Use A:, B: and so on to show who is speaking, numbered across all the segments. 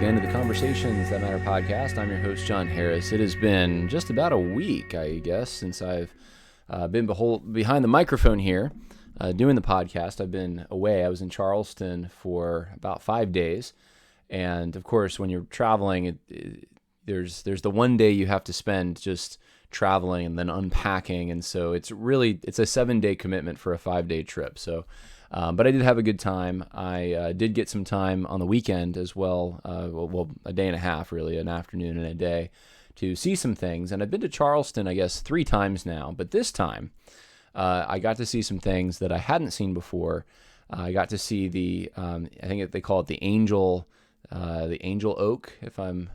A: again to the Conversations That Matter podcast. I'm your host, John Harris. It has been just about a week, I guess, since I've been behind the microphone here doing the podcast. I've been away. I was in Charleston for about 5 days. And, of course, when you're traveling, there's the one day you have to spend just traveling and then unpacking. And so it's a 7-day commitment for a 5-day trip. So but I did have a good time. I did get some time on the weekend as well, a day and a half, really, an afternoon and a day, to see some things. And I've been to Charleston, I guess, 3 times now. But this time, I got to see some things that I hadn't seen before. I got to see I think they call it the Angel Oak. The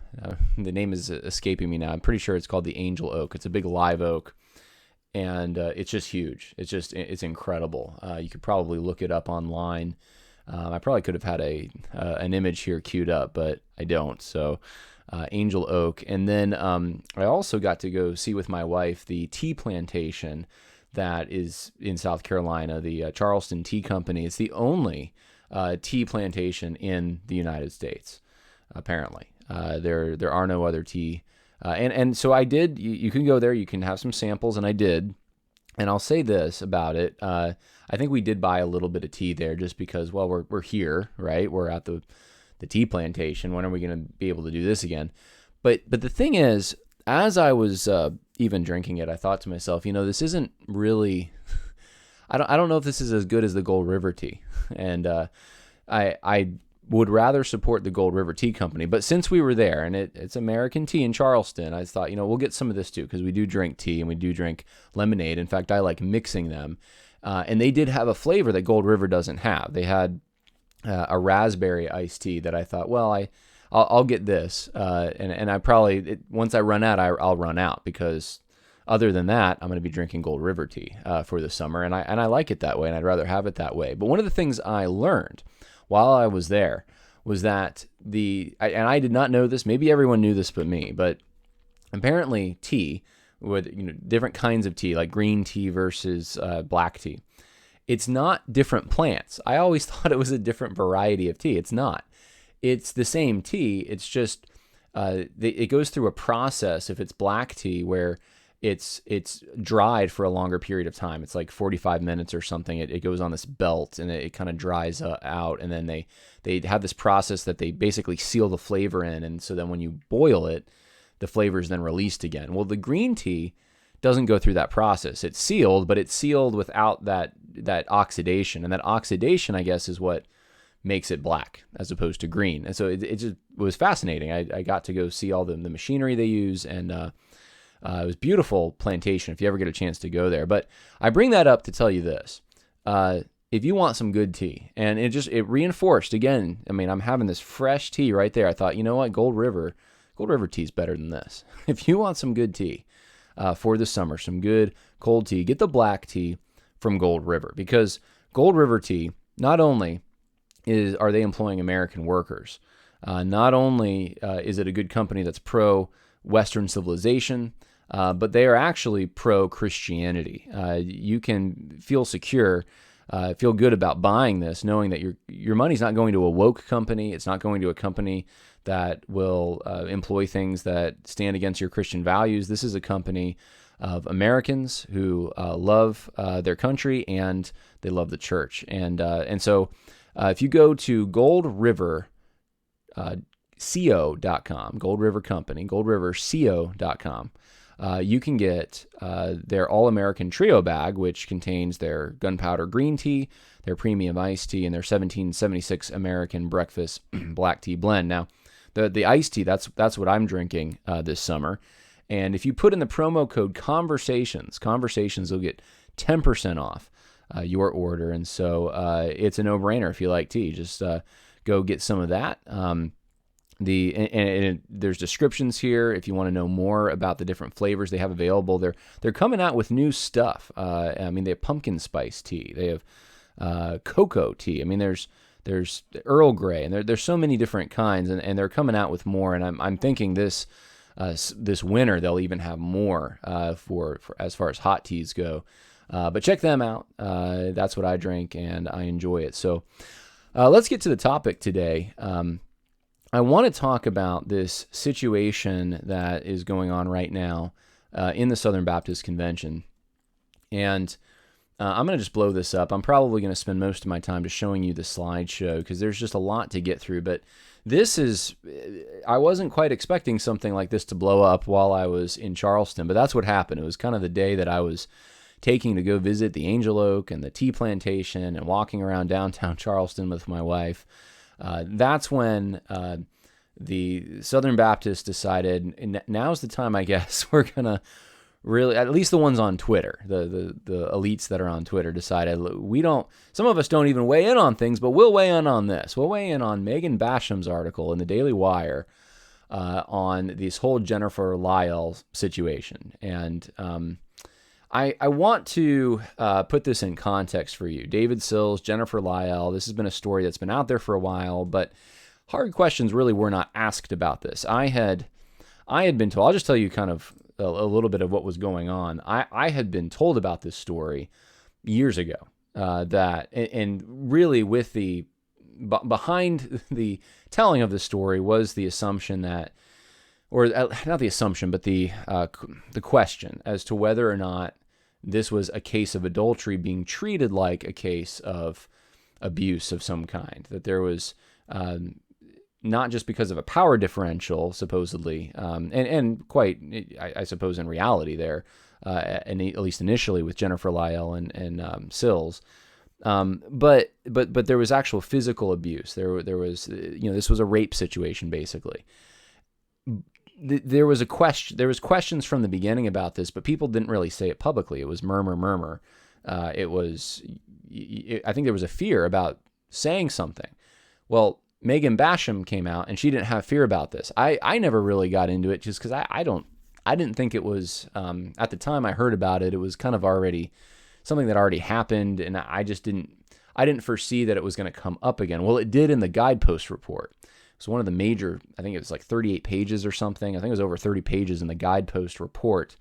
A: name is escaping me now. I'm pretty sure it's called the Angel Oak. It's a big live oak. And it's just huge. It's incredible. You could probably look it up online. I probably could have had an image here queued up, but I don't. So Angel Oak. And then I also got to go see with my wife the tea plantation that is in South Carolina, the Charleston Tea Company. It's the only tea plantation in the United States, apparently. There are no other tea. And so I did, you can go there, you can have some samples, and I did. And I'll say this about it. I think we did buy a little bit of tea there just because, well, we're here, right? We're at the tea plantation. When are we going to be able to do this again? But the thing is, as I was even drinking it, I thought to myself, this isn't really, I don't know if this is as good as the Gold River tea. And I would rather support the Gold River Tea Company. But since we were there, and it's American tea in Charleston, I thought, we'll get some of this too, because we do drink tea and we do drink lemonade. In fact, I like mixing them. And they did have a flavor that Gold River doesn't have. They had a raspberry iced tea that I thought, well, I'll get this. And I probably, once I run out, I'll run out, because other than that, I'm going to be drinking Gold River tea for the summer. And I like it that way, and I'd rather have it that way. But one of the things I learned while I was there was that and I did not know this, maybe everyone knew this but me, but apparently tea, with different kinds of tea, like green tea versus black tea, it's not different plants. I always thought it was a different variety of tea. It's not. It's the same tea. It's just it goes through a process, if it's black tea, where it's dried for a longer period of time. It's like 45 minutes or something. It goes on this belt, and it kind of dries out, and then they have this process that they basically seal the flavor in, and so then when you boil it, the flavor is then released again. Well, the green tea doesn't go through that process. It's sealed, but it's sealed without that oxidation, and that oxidation, I guess, is what makes it black as opposed to green. And so it just was fascinating. I got to go see all the machinery they use, and it was a beautiful plantation if you ever get a chance to go there. But I bring that up to tell you this. If you want some good tea, and it reinforced, again, I'm having this fresh tea right there. I thought, you know what, Gold River tea is better than this. If you want some good tea for the summer, some good cold tea, get the black tea from Gold River, because Gold River tea, not only are they employing American workers, not only is it a good company that's pro-Western civilization, but they are actually pro-Christianity. You can feel secure, feel good about buying this, knowing that your money's not going to a woke company. It's not going to a company that will employ things that stand against your Christian values. This is a company of Americans who love their country, and they love the church. And so if you go to goldriverco.com, Gold River Company, goldriverco.com, you can get their All-American Trio bag, which contains their gunpowder green tea, their premium iced tea, and their 1776 American breakfast black tea blend. Now, the iced tea, that's what I'm drinking this summer. And if you put in the promo code Conversations, you'll get 10% off your order. And so it's a no-brainer if you like tea. Just go get some of that. There's descriptions here if you want to know more about the different flavors they have available. They're coming out with new stuff. They have pumpkin spice tea. They have cocoa tea. There's Earl Grey, and there's so many different kinds, and they're coming out with more. And I'm thinking this winter they'll even have more for as far as hot teas go. But check them out. That's what I drink, and I enjoy it. So let's get to the topic today. I want to talk about this situation that is going on right now in the Southern Baptist Convention. And I'm going to just blow this up. I'm probably going to spend most of my time just showing you the slideshow because there's just a lot to get through. But I wasn't quite expecting something like this to blow up while I was in Charleston, but that's what happened. It was kind of the day that I was taking to go visit the Angel Oak and the tea plantation and walking around downtown Charleston with my wife. That's when the Southern Baptists decided, now's the time, I guess, we're going to really, at least the ones on Twitter, the elites that are on Twitter decided, some of us don't even weigh in on things, but we'll weigh in on this. We'll weigh in on Megan Basham's article in the Daily Wire on this whole Jennifer Lyell situation. And I want to put this in context for you. David Sills, Jennifer Lyell, this has been a story that's been out there for a while, but hard questions really were not asked about this. I had been told, I'll just tell you kind of a little bit of what was going on. I had been told about this story years ago, and really with behind the telling of the story was the assumption that, or not the assumption, but the question as to whether or not this was a case of adultery being treated like a case of abuse of some kind, that there was not just because of a power differential, supposedly, and quite, I suppose, in reality there, and at least initially with Jennifer Lyell and Sills, but there was actual physical abuse. There was, this was a rape situation, basically. There was questions from the beginning about this, but people didn't really say it publicly. It was murmur. I think there was a fear about saying something. Well, Megan Basham came out and she didn't have fear about this. I never really got into it just because I didn't think it was, at the time I heard about it, it was kind of already something that already happened, and I didn't foresee that it was going to come up again. Well, it did in the Guidepost report. It was one of the major, I think it was like 38 pages or something. I think it was over 30 pages in the Guidepost report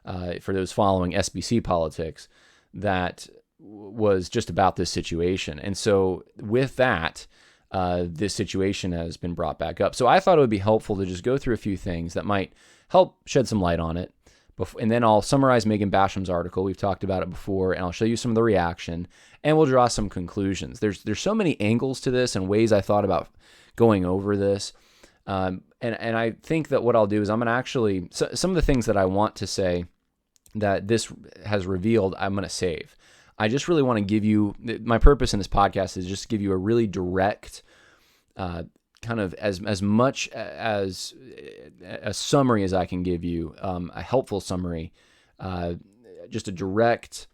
A: for those following SBC politics that was just about this situation. And so with that, this situation has been brought back up. So I thought it would be helpful to just go through a few things that might help shed some light on it. And then I'll summarize Megan Basham's article. We've talked about it before, and I'll show you some of the reaction, and we'll draw some conclusions. There's so many angles to this and ways I thought about going over this. And I think that what I'll do is I'm going to actually, some of the things that I want to say that this has revealed, I'm going to save. I just really want to give you, my purpose in this podcast is just to give you a really direct, kind of as much as a summary as I can give you, a helpful summary, just a direct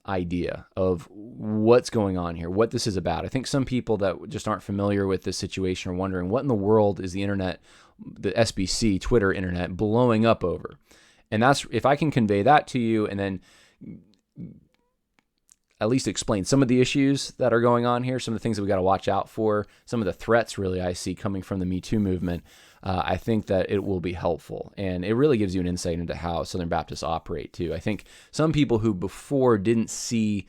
A: idea of what's going on here, what this is about. I think some people that just aren't familiar with this situation are wondering, what in the world is the internet, the SBC, Twitter internet, blowing up over? And that's, if I can convey that to you and then at least explain some of the issues that are going on here, some of the things that we got to watch out for, some of the threats really I see coming from the Me Too movement, I think that it will be helpful. And it really gives you an insight into how Southern Baptists operate too. I think some people who before didn't see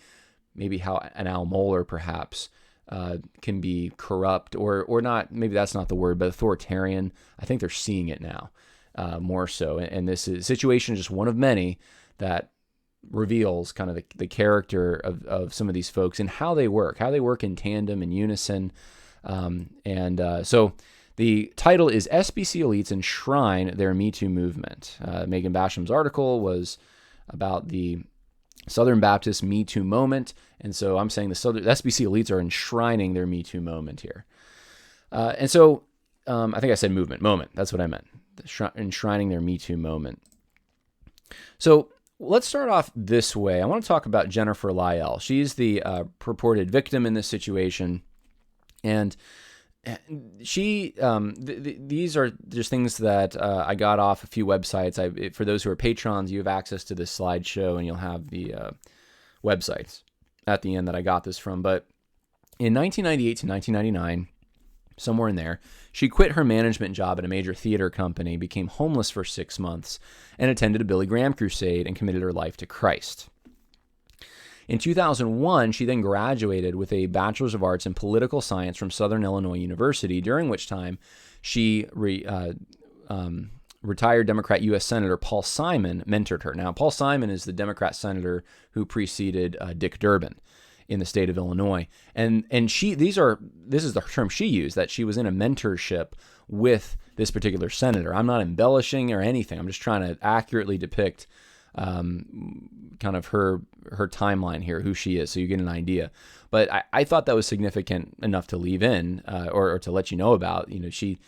A: maybe how an Al Mohler perhaps can be corrupt or not, maybe that's not the word, but authoritarian, I think they're seeing it now more so. And this situation is just one of many that reveals kind of the character of some of these folks and how they work in tandem and unison. So the title is SBC Elites Enshrine Their Me Too Movement. Megan Basham's article was about the Southern Baptist Me Too moment. And so I'm saying the SBC elites are enshrining their Me Too moment here. And so I think I said moment. That's what I meant. Enshrining their Me Too moment. So let's start off this way. I want to talk about Jennifer Lyell. She's the purported victim in this situation. And she, these are just things that I got off a few websites. For those who are patrons, you have access to this slideshow, and you'll have the websites at the end that I got this from. But in 1998 to 1999, somewhere in there, she quit her management job at a major theater company, became homeless for 6 months, and attended a Billy Graham crusade and committed her life to Christ. In 2001, she then graduated with a Bachelor's of Arts in Political Science from Southern Illinois University, during which time she retired Democrat U.S. Senator Paul Simon mentored her. Now, Paul Simon is the Democrat senator who preceded Dick Durbin in the state of Illinois. And this is the term she used, that she was in a mentorship with this particular senator. I'm not embellishing or anything. I'm just trying to accurately depict kind of her timeline here, who she is, so you get an idea. But I thought that was significant enough to leave in or to let you know about. She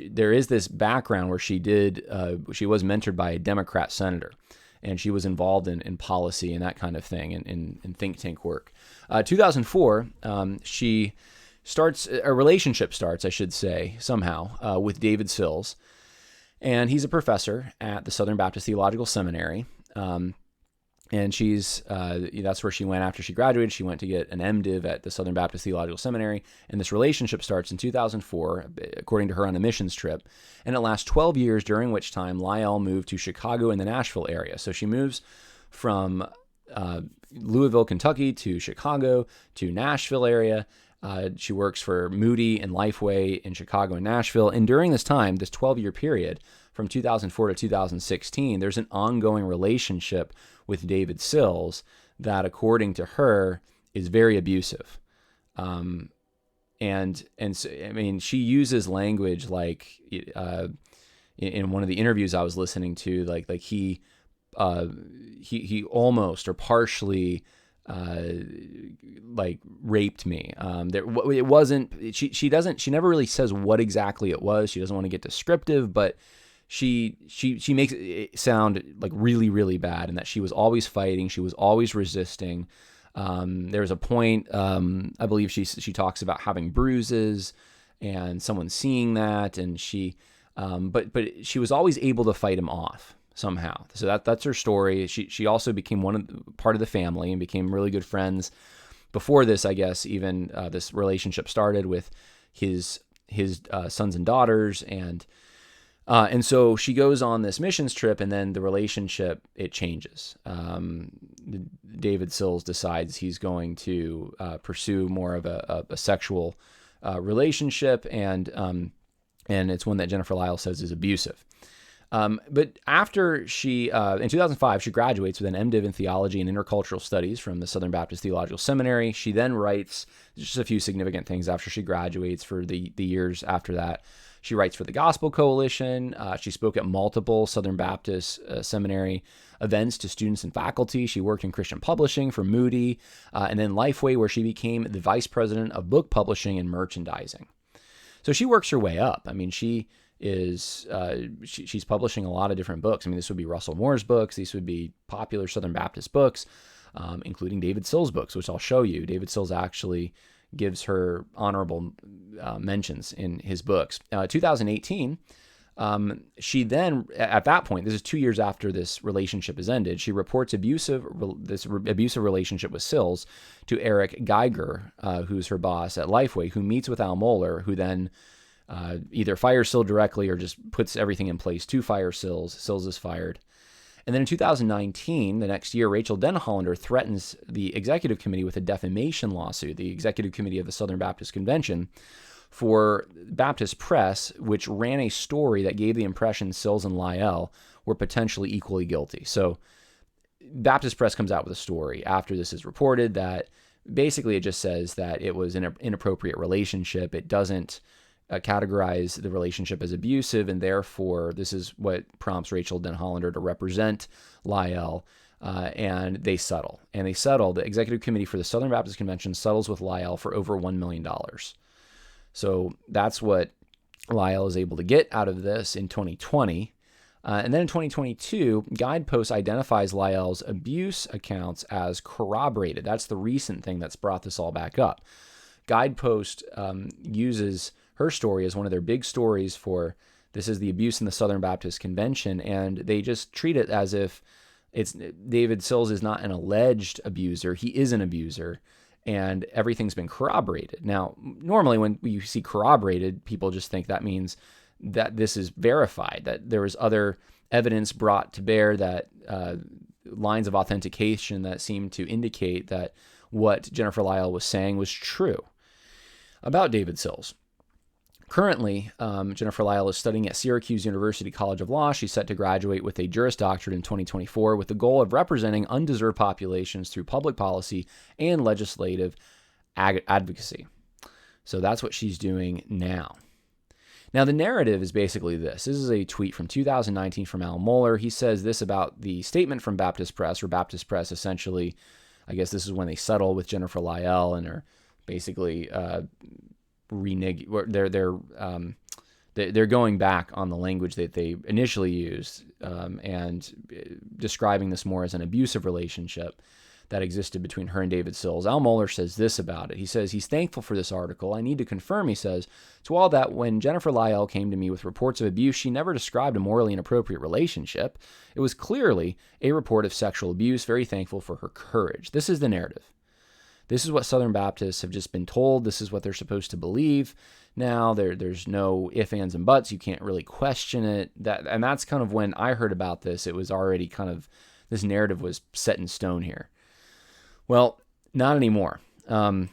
A: there is this background where she was mentored by a Democrat senator, and she was involved in policy and that kind of thing, in think tank work. 2004, a relationship starts, I should say, somehow, with David Sills, and he's a professor at the Southern Baptist Theological Seminary. And that's where she went after she graduated. She went to get an MDiv at the Southern Baptist Theological Seminary, and this relationship starts in 2004, according to her, on a missions trip, and it lasts 12 years, during which time Lyell moved to Chicago and the Nashville area. So she moves from Louisville, Kentucky, to Chicago, to Nashville area. She works for Moody and Lifeway in Chicago and Nashville, and during this time, this 12-year period, from 2004 to 2016, there's an ongoing relationship with David Sills that, according to her, is very abusive. And so, I mean, she uses language like in one of the interviews I was listening to, like he almost or partially like raped me. It wasn't. She never really says what exactly it was. She doesn't want to get descriptive, but she makes it sound like really, really bad, and that she was always fighting, she was always resisting. There's a point, I believe she talks about having bruises and someone seeing that, and but she was always able to fight him off somehow. So that's her story. She also became part of the family and became really good friends. Before this, I guess, even this relationship started with his sons and daughters, and so she goes on this missions trip, and then the relationship, it changes. David Sills decides he's going to pursue more of a sexual relationship, and it's one that Jennifer Lyell says is abusive. But after in 2005, she graduates with an MDiv in Theology and Intercultural Studies from the Southern Baptist Theological Seminary. She then writes just a few significant things after she graduates for the years after that. She writes for the Gospel Coalition. She spoke at multiple Southern Baptist Seminary events to students and faculty. She worked in Christian publishing for Moody, and then Lifeway, where she became the vice president of book publishing and merchandising. So she works her way up. I mean, she's publishing a lot of different books. I mean, this would be Russell Moore's books. These would be popular Southern Baptist books, including David Sills' books, which I'll show you. David Sills actually gives her honorable mentions in his books. 2018, she then, at that point, this is 2 years after this relationship has ended, she reports this abusive relationship with Sills to Eric Geiger, who's her boss at Lifeway, who meets with Al Mohler, who then either fires Sills directly or just puts everything in place to fire Sills. Sills is fired. And then in 2019, the next year, Rachel Denhollander threatens the executive committee with a defamation lawsuit, the executive committee of the Southern Baptist Convention, for Baptist Press, which ran a story that gave the impression Sills and Lyell were potentially equally guilty. So Baptist Press comes out with a story after this is reported that basically it just says that it was an inappropriate relationship. It doesn't categorize the relationship as abusive, and therefore this is what prompts Rachel Denhollander to represent Lyell, and they settle. The executive committee for the Southern Baptist Convention settles with Lyell for over $1 million. So that's what Lyell is able to get out of this in 2020. And then in 2022, Guidepost identifies Lyell's abuse accounts as corroborated. That's the recent thing that's brought this all back up. Guidepost uses her story as one of their big stories for this is the abuse in the Southern Baptist Convention, and they just treat it as if David Sills is not an alleged abuser, he is an abuser, and everything's been corroborated. Now, normally when you see corroborated, people just think that means that this is verified, that there was other evidence brought to bear that lines of authentication that seemed to indicate that what Jennifer Lyell was saying was true about David Sills. Currently, Jennifer Lyell is studying at Syracuse University College of Law. She's set to graduate with a Juris Doctorate in 2024 with the goal of representing undeserved populations through public policy and legislative advocacy. So that's what she's doing now. Now, the narrative is basically this. This is a tweet from 2019 from Al Mohler. He says this about the statement from Baptist Press, or Baptist Press essentially, I guess this is when they settle with Jennifer Lyell and are basically they're going back on the language that they initially used and describing this more as an abusive relationship that existed between her and David Sills. Al Mohler says this about it. He says he's thankful for this article. I need to confirm, he says, to all that when Jennifer Lyell came to me with reports of abuse, she never described a morally inappropriate relationship. It was clearly a report of sexual abuse. Very thankful for her courage. This is the narrative. This is what Southern Baptists have just been told. This is what they're supposed to believe. Now there's no ifs, ands, and buts. You can't really question it. And that's kind of when I heard about this. It was already kind of, this narrative was set in stone here. Well, not anymore. Now,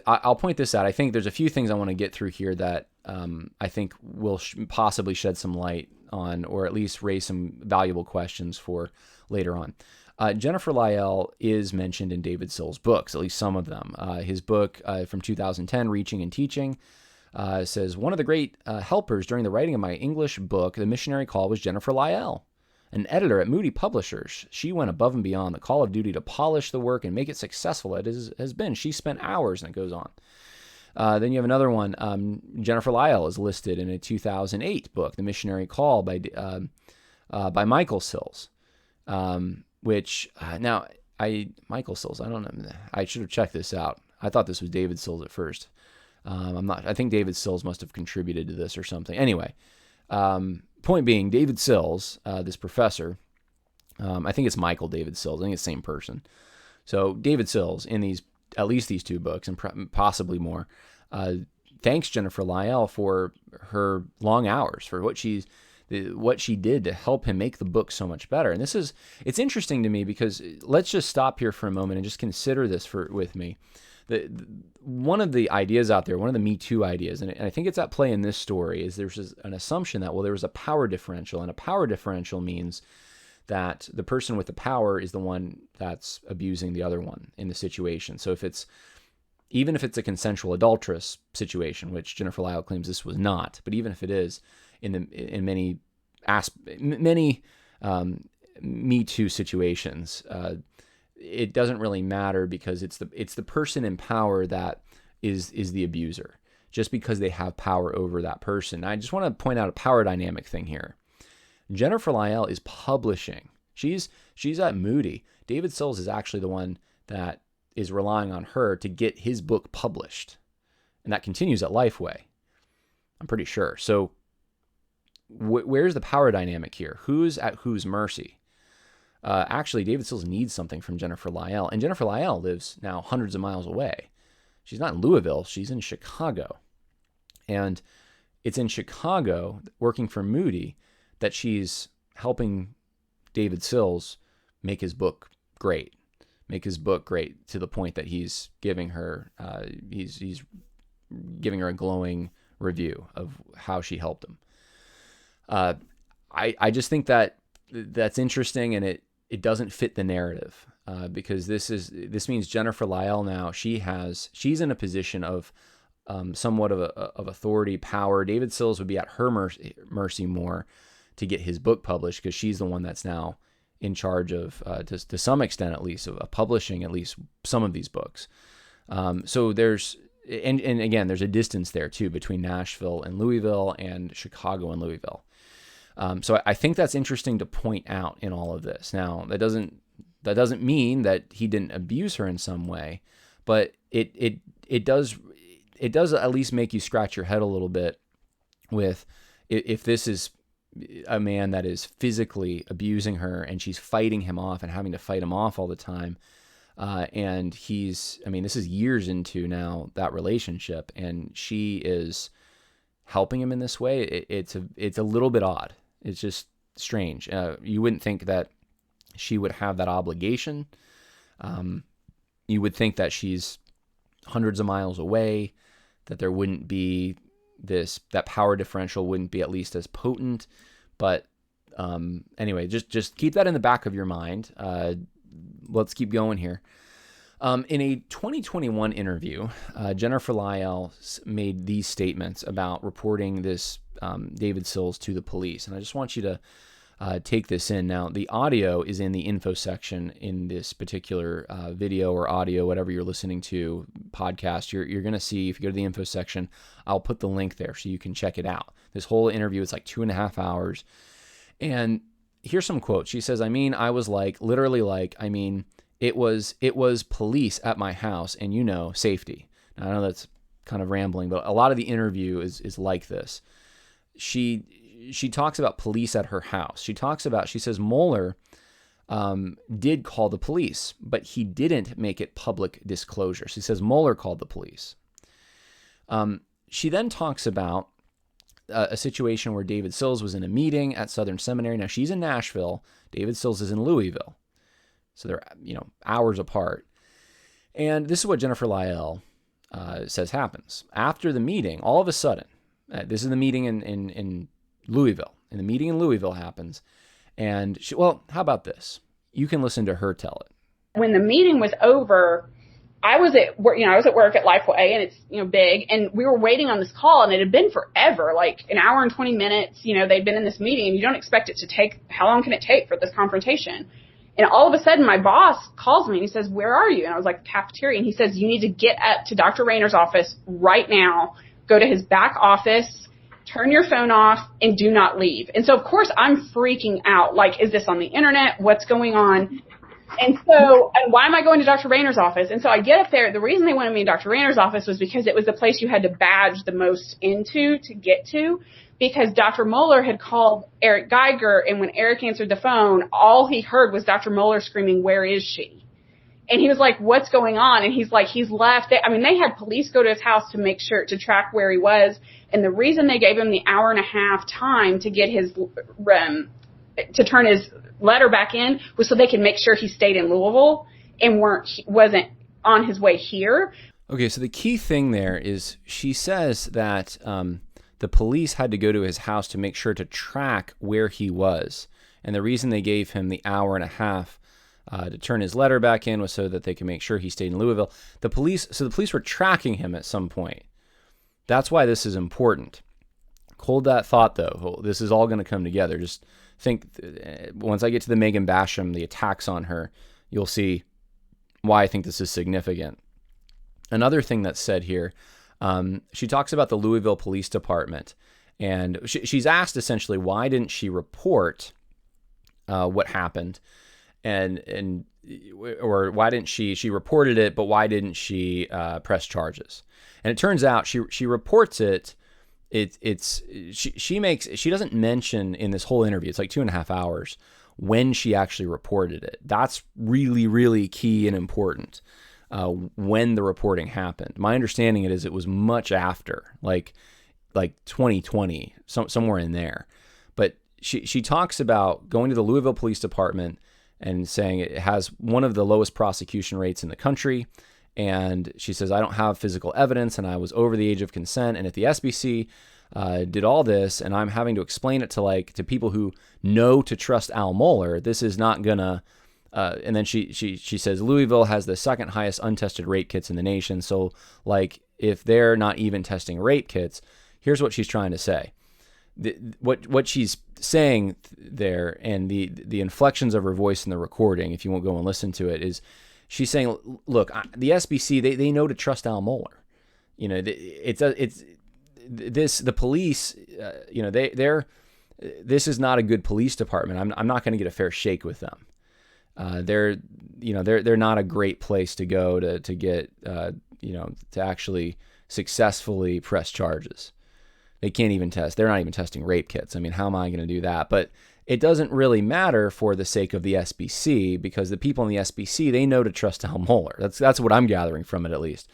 A: I'll point this out. I think there's a few things I want to get through here that I think will possibly shed some light on, or at least raise some valuable questions for later on. Jennifer Lyell is mentioned in David Sills' books, at least some of them. His book from 2010, Reaching and Teaching, says, one of the great helpers during the writing of my English book, The Missionary Call, was Jennifer Lyell, an editor at Moody Publishers. She went above and beyond the call of duty to polish the work and make it successful as it has been. She spent hours, and it goes on. Then you have another one. Jennifer Lyell is listed in a 2008 book, The Missionary Call, by Michael Sills. Michael Sills, I don't know. I should have checked this out. I thought this was David Sills at first. I'm not. I think David Sills must have contributed to this or something. Anyway, point being, David Sills, this professor, I think it's Michael David Sills. I think it's the same person. So David Sills, in at least these two books, and possibly more, thanks Jennifer Lyell for her long hours, for what she did to help him make the book so much better. And it's interesting to me because let's just stop here for a moment and just consider this with me. One of the ideas out there, one of the Me Too ideas, and I think it's at play in this story, is there's an assumption that, well, there was a power differential, and a power differential means that the person with the power is the one that's abusing the other one in the situation. So even if it's a consensual adulterous situation, which Jennifer Lyell claims this was not, but even if it is, in many Me Too situations, it doesn't really matter because it's the person in power that is the abuser, just because they have power over that person. I just want to point out a power dynamic thing here. Jennifer Lyell is publishing. She's at Moody. David Sills is actually the one that is relying on her to get his book published, and that continues at Lifeway, I'm pretty sure. So where's the power dynamic here? Who's at whose mercy? Actually, David Sills needs something from Jennifer Lyell, and Jennifer Lyell lives now hundreds of miles away. She's not in Louisville, she's in Chicago. And it's in Chicago, working for Moody, that she's helping David Sills make his book great. Make his book great to the point that he's giving her he's giving her a glowing review of how she helped him. I just think that's interesting, and it doesn't fit the narrative because this means Jennifer Lyell now she's in a position of somewhat of authority, power. David Sills would be at her mercy more to get his book published because she's the one that's now in charge of to some extent at least of publishing at least some of these books. So there's and again there's a distance there too between Nashville and Louisville and Chicago and Louisville. So I think that's interesting to point out in all of this. Now, that doesn't mean that he didn't abuse her in some way, but it does at least make you scratch your head a little bit with if this is a man that is physically abusing her and she's fighting him off and having to fight him off all the time. And this is years into now that relationship, and she is helping him in this way. It's a little bit odd. It's just strange. You wouldn't think that she would have that obligation. You would think that she's hundreds of miles away, that there wouldn't be that power differential wouldn't be at least as potent. But anyway, just keep that in the back of your mind. Let's keep going here. In a 2021 interview, Jennifer Lyell made these statements about reporting this David Sills to the police. And I just want you to take this in. Now, the audio is in the info section in this particular video or audio, whatever you're listening to, podcast. You're going to see, if you go to the info section, I'll put the link there so you can check it out. This whole interview is like 2.5 hours. And here's some quotes. She says, I was like, literally like, it was police at my house and, safety. Now, I know that's kind of rambling, but a lot of the interview is like this. She talks about police at her house. She says Mueller did call the police, but he didn't make it public disclosure. She says Mueller called the police. She then talks about a situation where David Sills was in a meeting at Southern Seminary. Now, she's in Nashville. David Sills is in Louisville. So they're, hours apart. And this is what Jennifer Lyell says happens. After the meeting, all of a sudden, this is the meeting in Louisville. And the meeting in Louisville happens. And how about this? You can listen to her tell it.
B: When the meeting was over, I was at work, at Lifeway, and it's, big, and we were waiting on this call, and it had been forever, like an hour and 20 minutes, they'd been in this meeting, and you don't expect it to take, how long can it take for this confrontation? And all of a sudden, my boss calls me, and he says, "Where are you?" And I was like, "Cafeteria." And he says, "You need to get up to Dr. Rayner's office right now, go to his back office, turn your phone off, and do not leave." And so, of course, I'm freaking out. Like, is this on the internet? What's going on? And why am I going to Dr. Rayner's office? And so I get up there. The reason they wanted me in Dr. Rayner's office was because it was the place you had to badge the most into to get to, because Dr. Mueller had called Eric Geiger, and when Eric answered the phone, all he heard was Dr. Mueller screaming, "Where is she?" And he was like, "What's going on?" And he's like, "He's left." They had police go to his house to make sure, to track where he was. And the reason they gave him the hour and a half time to get his, to turn his letter back in was so they could make sure he stayed in Louisville and wasn't on his way here.
A: Okay, so the key thing there is she says that the police had to go to his house to make sure to track where he was. And the reason they gave him the hour and a half to turn his letter back in was so that they could make sure he stayed in Louisville. The police were tracking him at some point. That's why this is important. Hold that thought, though. This is all going to come together. Just think, once I get to the Megan Basham, the attacks on her, you'll see why I think this is significant. Another thing that's said here, she talks about the Louisville Police Department, and she's asked essentially, why didn't she report what happened, or why didn't she reported it, but why didn't she press charges? And it turns out she reports it. She doesn't mention in this whole interview, it's like 2.5 hours, when she actually reported it. That's really, really key and important, when the reporting happened. My understanding it was much after, like 2020, somewhere in there. But she talks about going to the Louisville Police Department and saying it has one of the lowest prosecution rates in the country. And she says, I don't have physical evidence, and I was over the age of consent. And if the SBC did all this, and I'm having to explain it to people who know to trust Al Mueller, this is not gonna. And then she says Louisville has the second highest untested rape kits in the nation. So, like, if they're not even testing rape kits, here's what she's trying to say. What she's saying there, and the inflections of her voice in the recording, if you won't go and listen to it, is she's saying, look, the SBC, they know to trust Al Mueller. The police, this is not a good police department. I'm not going to get a fair shake with them. They're not a great place to go to get, to actually successfully press charges. They can't even test. They're not even testing rape kits. I mean, how am I going to do that? But it doesn't really matter for the sake of the SBC, because the people in the SBC, they know to trust Al Mueller. That's what I'm gathering from it, at least.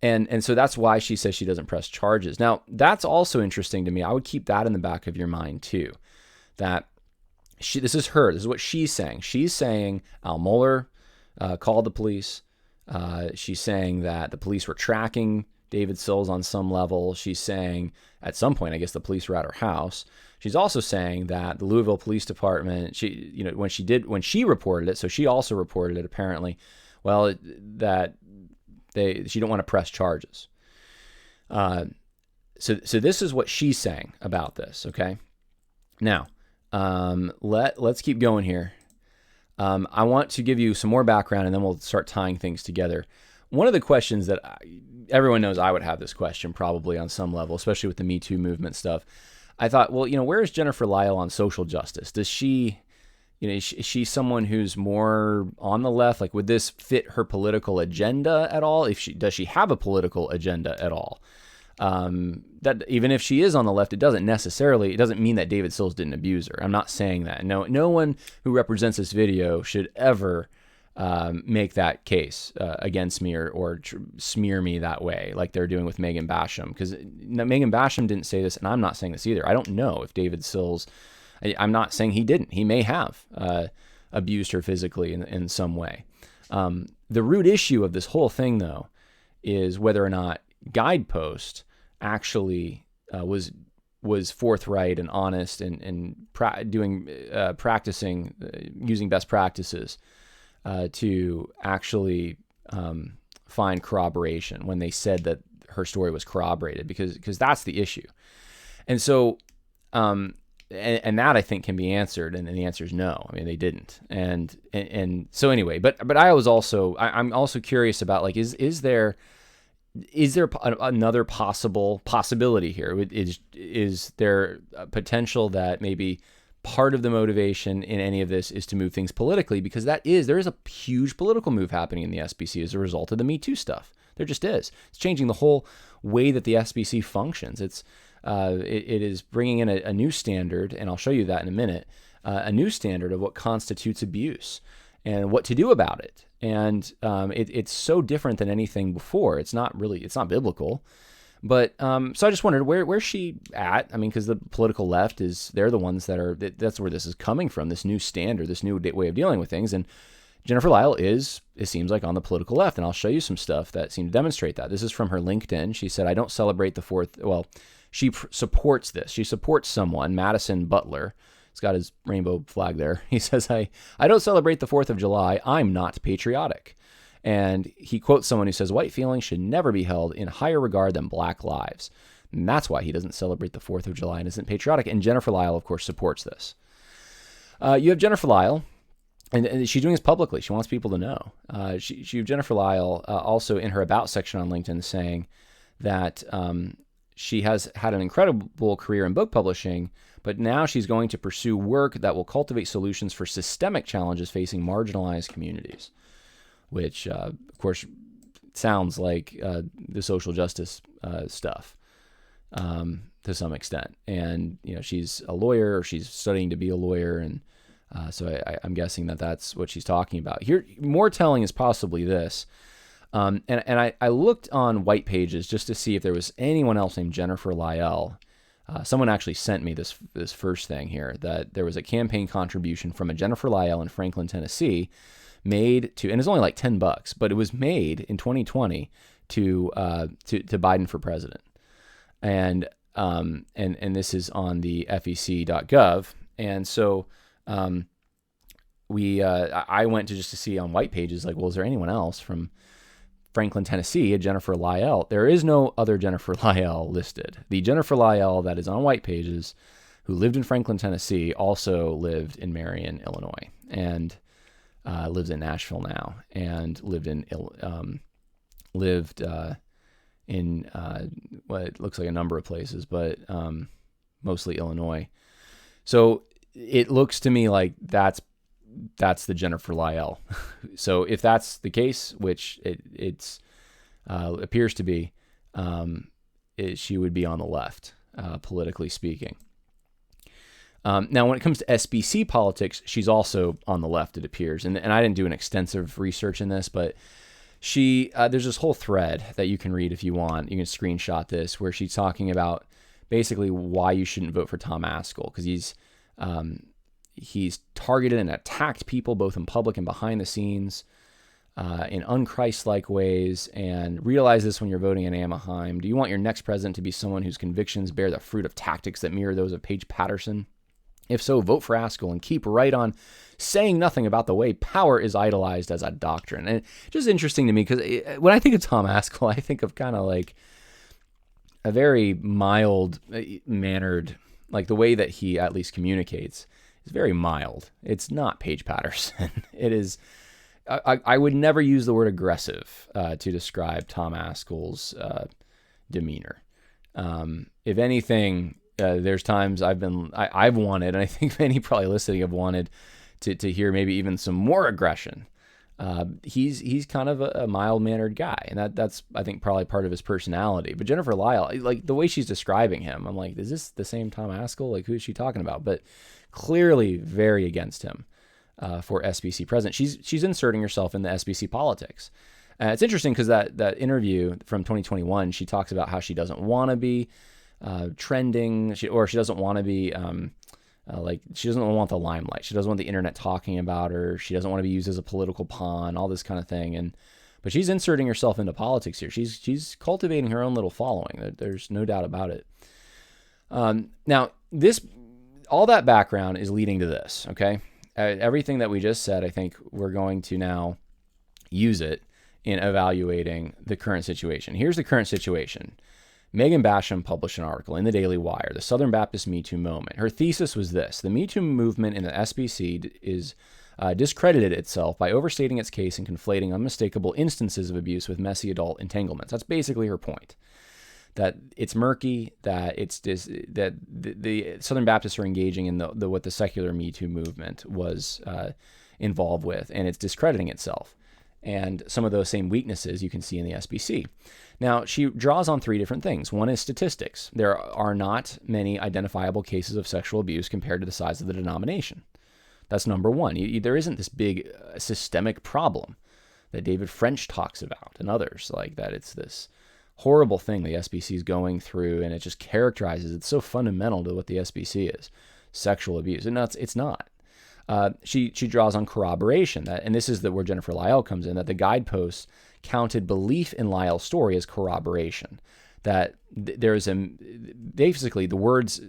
A: And so that's why she says she doesn't press charges. Now, that's also interesting to me. I would keep that in the back of your mind too, that This is her. This is what she's saying. She's saying Al Mohler called the police. She's saying that the police were tracking David Sills on some level. She's saying at some point, I guess the police were at her house. She's also saying that the Louisville Police Department, when she reported it, so she also reported it apparently, that she don't want to press charges. So this is what she's saying about this. Okay. Now, let's keep going here. I want to give you some more background, and then we'll start tying things together. One of the questions that everyone knows I would have this question probably on some level, especially with the Me Too movement stuff. I thought, well, where is Jennifer Lyell on social justice? Does she, is she someone who's more on the left? Like, would this fit her political agenda at all? Does she have a political agenda at all? That even if she is on the left, it doesn't mean that David Sills didn't abuse her. I'm not saying that. No one who represents this video should ever make that case against me or smear me that way, like they're doing with Megan Basham. Because Megan Basham didn't say this, and I'm not saying this either. I don't know if David Sills. I'm not saying he didn't. He may have abused her physically in some way. The root issue of this whole thing, though, is whether or not Guidepost actually was forthright and honest and practicing using best practices to actually find corroboration when they said that her story was corroborated, because that's the issue. And so and that I think can be answered, and the answer is no. I mean, they didn't. And so anyway, but I'm also curious about, like, is there another possibility here? Is there a potential that maybe part of the motivation in any of this is to move things politically? Because there is a huge political move happening in the SBC as a result of the Me Too stuff. There just is. It's changing the whole way that the SBC functions. It is bringing in a new standard, and I'll show you that in a minute, a new standard of what constitutes abuse and what to do about it. And it's so different than anything before. It's not biblical. But so I just wondered, where's she at? I mean, because the political left they're the ones that's where this is coming from, this new standard, this new way of dealing with things. And Jennifer Lyell it seems like, on the political left. And I'll show you some stuff that seem to demonstrate that. This is from her LinkedIn. She said, I don't celebrate the 4th. Well, she supports this. She supports someone, Madison Butler. He's got his rainbow flag there. He says, I don't celebrate the 4th of July. I'm not patriotic. And he quotes someone who says, white feelings should never be held in higher regard than black lives. And that's why he doesn't celebrate the 4th of July and isn't patriotic. And Jennifer Lyell, of course, supports this. You have Jennifer Lyell, and she's doing this publicly. She wants people to know. You have Jennifer Lyell also in her About section on LinkedIn saying that she has had an incredible career in book publishing, but now she's going to pursue work that will cultivate solutions for systemic challenges facing marginalized communities, which, of course, sounds like the social justice stuff to some extent. And, she's a lawyer, or she's studying to be a lawyer, and so I'm guessing that that's what she's talking about. Here, more telling is possibly this. And I looked on white pages just to see if there was anyone else named Jennifer Lyell. Someone actually sent me this first thing here, that there was a campaign contribution from a Jennifer Lyell in Franklin, Tennessee, made to, and it's only like $10, but it was made in 2020 to Biden for president. And this is on the fec.gov. And so I went to see on white pages, like, well, is there anyone else from Franklin, Tennessee, a Jennifer Lyell? There is no other Jennifer Lyell listed. The Jennifer Lyell that is on white pages, who lived in Franklin, Tennessee, also lived in Marion, Illinois, and lives in Nashville now, and lived in what looks like a number of places, but mostly Illinois. So it looks to me like that's the Jennifer Lyell. So if that's the case, which it appears to be, she would be on the left, politically speaking. Now, when it comes to SBC politics, she's also on the left, it appears. And I didn't do an extensive research in this, but there's this whole thread that you can read if you want. You can screenshot this, where she's talking about basically why you shouldn't vote for Tom Askell, because he's targeted and attacked people both in public and behind the scenes in unchristlike ways. And realize this when you're voting in Anaheim. Do you want your next president to be someone whose convictions bear the fruit of tactics that mirror those of Paige Patterson? If so, vote for Askell and keep right on saying nothing about the way power is idolized as a doctrine. And it's just interesting to me because when I think of Tom Askell, I think of kind of like a very mild-mannered, like the way that he at least communicates is very mild. It's not Paige Patterson. It is. I would never use the word aggressive to describe Tom Askell's demeanor. If anything, there's times I've wanted, and I think many probably listening have wanted to hear maybe even some more aggression. He's kind of a mild-mannered guy, and that's I think probably part of his personality. But Jennifer Lyell, like the way she's describing him, I'm like, is this the same Tom Askell? Like, who is she talking about? But clearly very against him for SBC president. She's inserting herself in the SBC politics. It's interesting because that interview from 2021, she talks about how she doesn't want to be trending, she doesn't want to be she doesn't want the limelight. She doesn't want the internet talking about her. She doesn't want to be used as a political pawn, all this kind of thing. But she's inserting herself into politics here. She's cultivating her own little following. There's no doubt about it. Now, all that background is leading to this, okay? Everything that we just said, I think we're going to now use it in evaluating the current situation. Here's the current situation. Megan Basham published an article in the Daily Wire, The Southern Baptist Me Too Moment. Her thesis was this: the Me Too movement in the SBC is discredited itself by overstating its case and conflating unmistakable instances of abuse with messy adult entanglements. That's basically her point. That it's murky, that that the Southern Baptists are engaging in what the secular Me Too movement was involved with, and it's discrediting itself. And some of those same weaknesses you can see in the SBC. Now, she draws on three different things. One is statistics. There are not many identifiable cases of sexual abuse compared to the size of the denomination. That's number one. There isn't this big systemic problem that David French talks about and others like that. It's this horrible thing the SBC is going through, and it just characterizes, it's so fundamental to what the SBC is, sexual abuse. And it's not. She draws on corroboration, and this is where Jennifer Lyell comes in, that the Guidepost counted belief in Lyell's story as corroboration. That there's basically the words,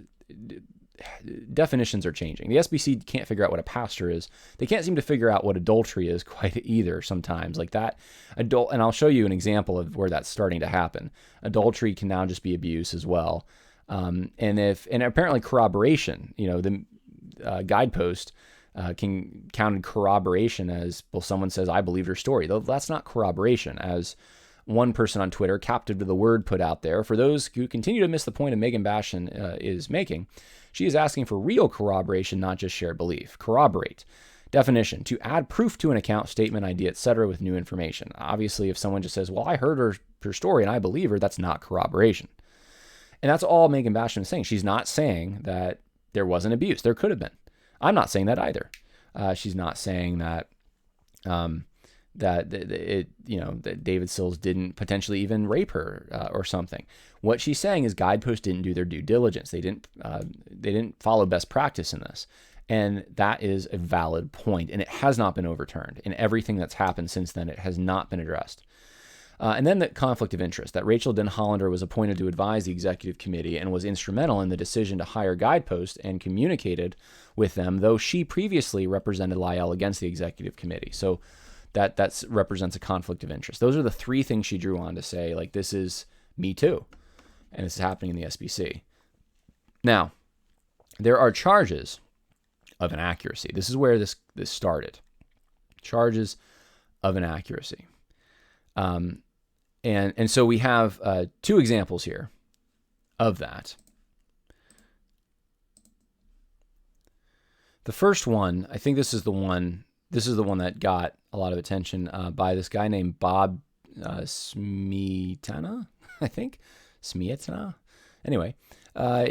A: definitions are changing. The SBC can't figure out what a pastor is. They can't seem to figure out what adultery is quite either sometimes. Like that, and I'll show you an example of where that's starting to happen. Adultery can now just be abuse as well. And apparently corroboration, the Guidepost counted corroboration as, well, someone says, I believed her story. Though that's not corroboration, as one person on Twitter, captive to the word, put out there. For those who continue to miss the point of Megan Basham is making, she is asking for real corroboration, not just shared belief. Corroborate. Definition: to add proof to an account, statement, idea, etc. with new information. Obviously, if someone just says, well, I heard her story and I believe her, that's not corroboration. And that's all Megan Basham is saying. She's not saying that there wasn't abuse. There could have been. I'm not saying that either. She's not saying that that David Sills didn't potentially even rape her or something. What she's saying is Guidepost didn't do their due diligence. They didn't follow best practice in this, and that is a valid point. And it has not been overturned. In everything that's happened since then, it has not been addressed. And then the conflict of interest, that Rachel Den Hollander was appointed to advise the executive committee and was instrumental in the decision to hire Guidepost and communicated with them, though she previously represented Lyell against the executive committee. So that represents a conflict of interest. Those are the three things she drew on to say, like, this is Me Too, and this is happening in the SBC. Now, there are charges of inaccuracy. This is where this started. Charges of inaccuracy. And so we have two examples here of that. The first one, I think this is the one that got a lot of attention by this guy named Bob Smietana, I think. Smietana? Anyway,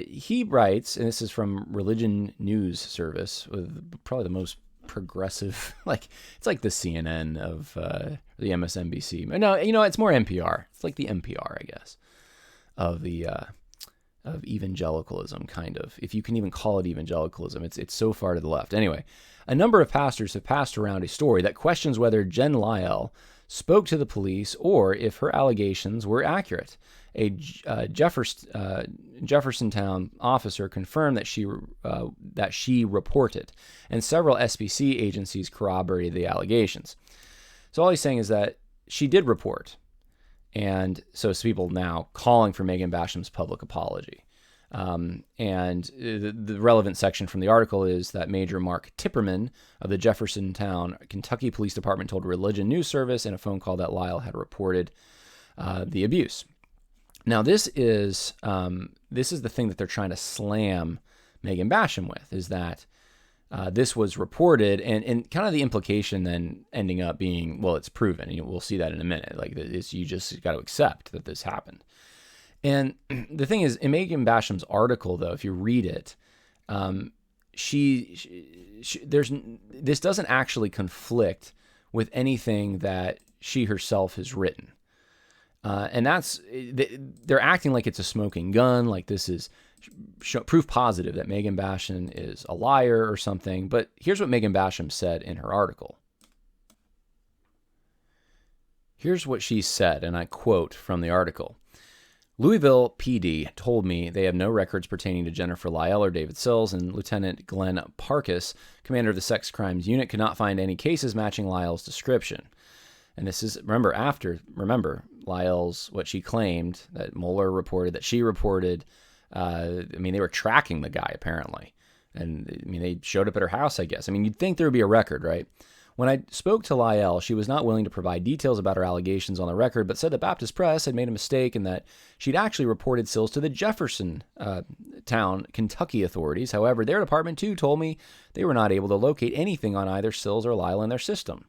A: he writes, and this is from Religion News Service, with probably the most progressive, it's like the CNN of the MSNBC. No, it's more NPR. It's like the NPR, I guess, of the of evangelicalism, kind of, if you can even call it evangelicalism. It's so far to the left. Anyway, a number of pastors have passed around a story that questions whether Jen Lyell spoke to the police or if her allegations were accurate. A Jeffersontown officer confirmed that she reported, and several SBC agencies corroborated the allegations. So all he's saying is that she did report. And so it's people now calling for Megan Basham's public apology. And the relevant section from the article is that Major Mark Tipperman of the Jeffersontown, Kentucky Police Department told Religion News Service in a phone call that Lyell had reported the abuse. Now, this is the thing that they're trying to slam Megan Basham with, is that this was reported, and kind of the implication then ending up being, well, it's proven, and we'll see that in a minute. Like, you just got to accept that this happened. And the thing is, in Megan Basham's article, though, if you read it, this doesn't actually conflict with anything that she herself has written. And they're acting like it's a smoking gun, like this is proof positive that Megan Basham is a liar or something. But here's what Megan Basham said in her article. Here's what she said, and I quote from the article. Louisville PD told me they have no records pertaining to Jennifer Lyell or David Sills, and Lieutenant Glenn Parkus, commander of the Sex Crimes Unit, could not find any cases matching Lyell's description. And this is, remember, Lyell's, what she claimed, that Mueller reported, that she reported. They were tracking the guy, apparently. And, they showed up at her house, I guess. You'd think there would be a record, right? When I spoke to Lyell, she was not willing to provide details about her allegations on the record, but said the Baptist Press had made a mistake and that she'd actually reported Sills to the Jeffersontown, Kentucky authorities. However, their department, too, told me they were not able to locate anything on either Sills or Lyell in their system.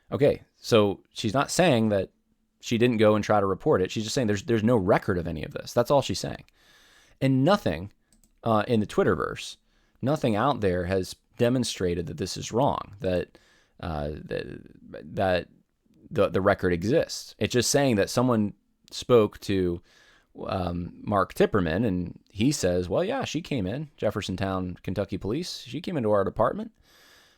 A: Okay, so she's not saying that she didn't go and try to report it. She's just saying there's no record of any of this. That's all she's saying. And nothing in the Twitterverse, nothing out there has demonstrated that this is wrong, that the record exists. It's just saying that someone spoke to Mark Tipperman, and he says, well, yeah, she came in, Jeffersontown, Kentucky police. She came into our department.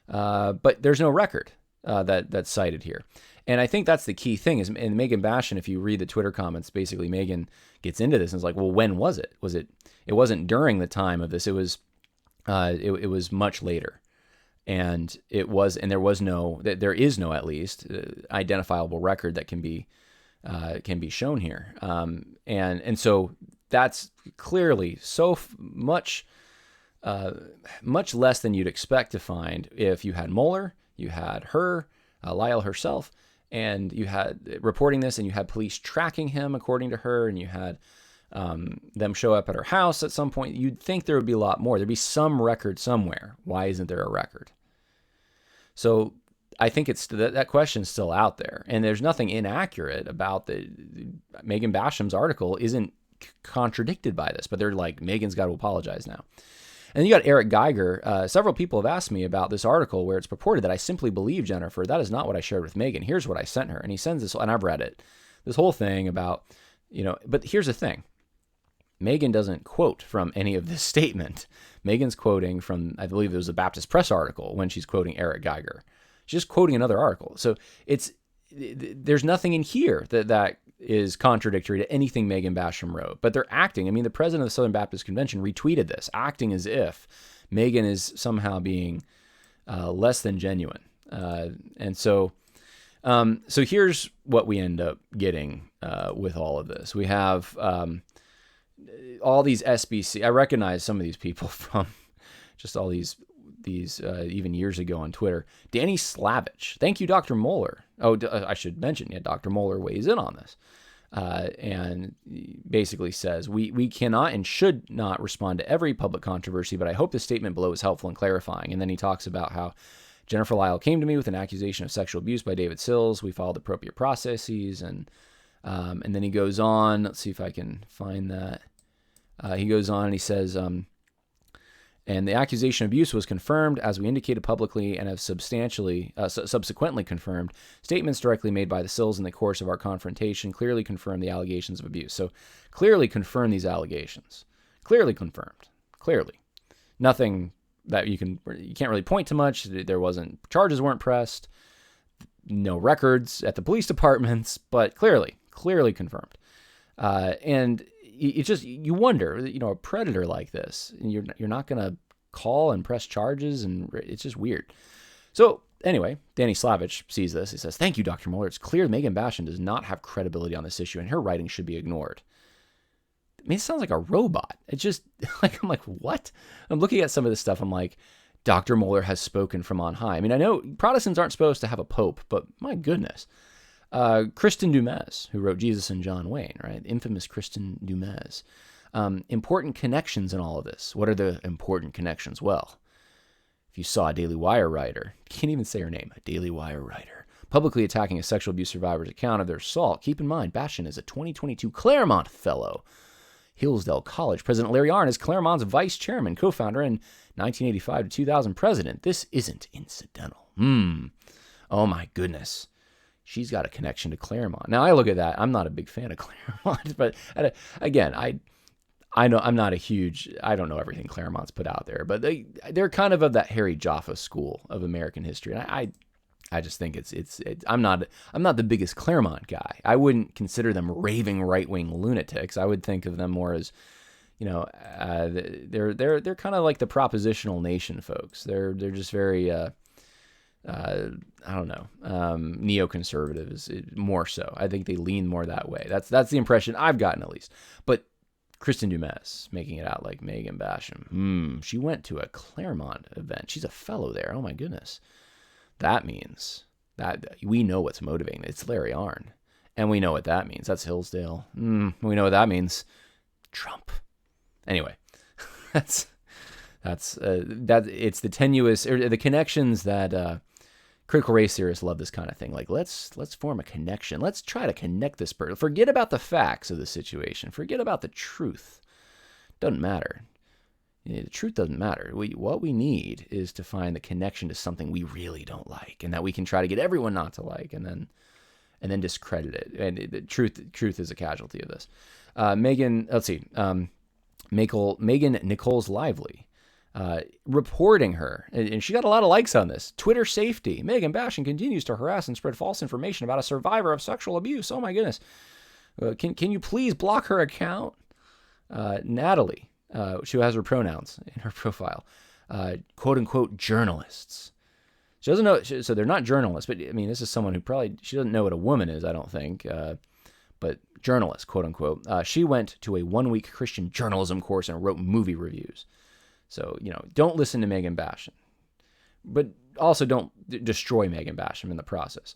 A: But there's no record that's cited here. And I think that's the key thing is, and Megan Basham, if you read the Twitter comments, basically Megan gets into this and is like, well, when was it? It wasn't during the time of this. It was much later. And there is no, at least, identifiable record that can be shown here. And so that's clearly so much less than you'd expect to find if you had Mueller, you had her, Lyell herself, and you had reporting this, and you had police tracking him according to her, and you had them show up at her house at some point. You'd think there would be a lot more. There'd be some record somewhere. Why isn't there a record? So I think that question's still out there, and there's nothing inaccurate about Megan Basham's article isn't contradicted by this, but they're like, Megan's got to apologize now. And then you got Eric Geiger. Several people have asked me about this article where it's purported that I simply believe Jennifer. That is not what I shared with Megan. Here's what I sent her. And he sends this, and I've read it, this whole thing about, but here's the thing. Megan doesn't quote from any of this statement. Megan's quoting from, I believe it was a Baptist Press article when she's quoting Eric Geiger. She's just quoting another article. So there's nothing in here that is contradictory to anything Megan Basham wrote, but they're acting. The president of the Southern Baptist Convention retweeted this, acting as if Megan is somehow being less than genuine. And so here's what we end up getting with all of this. We have all these SBC. I recognize some of these people from just all these even years ago on Twitter. Danny Slavich. Thank you, Dr. Mueller. Oh, I should mention, Dr. Mueller weighs in on this. And basically says, we cannot and should not respond to every public controversy, but I hope the statement below is helpful and clarifying. And then he talks about how Jennifer Lyell came to me with an accusation of sexual abuse by David Sills. We followed appropriate processes. And then he goes on. Let's see if I can find that. He goes on and he says, And the accusation of abuse was confirmed, as we indicated publicly, and have subsequently confirmed. Statements directly made by the Sills in the course of our confrontation clearly confirm the allegations of abuse. So clearly confirm these allegations. Clearly confirmed. Clearly. Nothing that you can't really point to much. Charges weren't pressed. No records at the police departments, but clearly confirmed. And it's just, you wonder, a predator like this, and you're not going to call and press charges, and it's just weird. So anyway, Danny Slavich sees this. He says, "Thank you, Dr. Mueller. It's clear Megan Basham does not have credibility on this issue, and her writing should be ignored." I mean, it sounds like a robot. It's just I'm like, what? I'm looking at some of this stuff. I'm like, Dr. Mueller has spoken from on high. I mean, I know Protestants aren't supposed to have a pope, but my goodness. Kristen Dumas, who wrote Jesus and John Wayne, right? Infamous Kristen Dumas. Important connections in all of this. What are the important connections? Well, if you saw a Daily Wire writer, can't even say her name, a Daily Wire writer, publicly attacking a sexual abuse survivor's account of their assault, keep in mind, Basham is a 2022 Claremont Fellow. Hillsdale College. President Larry Arnn is Claremont's vice chairman, co-founder, and 1985 to 2000 president. This isn't incidental. Oh my goodness. She's got a connection to Claremont. Now I look at that. I'm not a big fan of Claremont, but again, I know I'm not a huge. I don't know everything Claremont's put out there, but they're kind of that Harry Jaffa school of American history, and I just think it's. I'm not the biggest Claremont guy. I wouldn't consider them raving right-wing lunatics. I would think of them more as, they're kind of like the propositional nation folks. They're just very. I don't know, neoconservatives more so. I think they lean more that way. That's the impression I've gotten, at least. But Kristen Dumas making it out like Megan Basham. She went to a Claremont event. She's a fellow there. Oh my goodness. That means that we know what's motivating. It's Larry Arnn. And we know what that means. That's Hillsdale. We know what that means. Trump. Anyway, that's it's the tenuous, or the connections that critical race theorists love. This kind of thing. Like, let's form a connection. Let's try to connect this person. Forget about the facts of the situation. Forget about the truth. Doesn't matter. The truth doesn't matter. What we need is to find the connection to something we really don't like, and that we can try to get everyone not to like, and then discredit it. And the truth is a casualty of this. Megan Nichols Lively, reporting her, and she got a lot of likes on this. Twitter safety. Megan Basham continues to harass and spread false information about a survivor of sexual abuse. Oh my goodness. Can you please block her account? Natalie, she has her pronouns in her profile, quote unquote journalists. She doesn't know, so they're not journalists, but I mean, this is someone who she doesn't know what a woman is, I don't think, but journalist, quote unquote. She went to a 1-week Christian journalism course and wrote movie reviews. So, don't listen to Megan Basham, but also don't destroy Megan Basham in the process.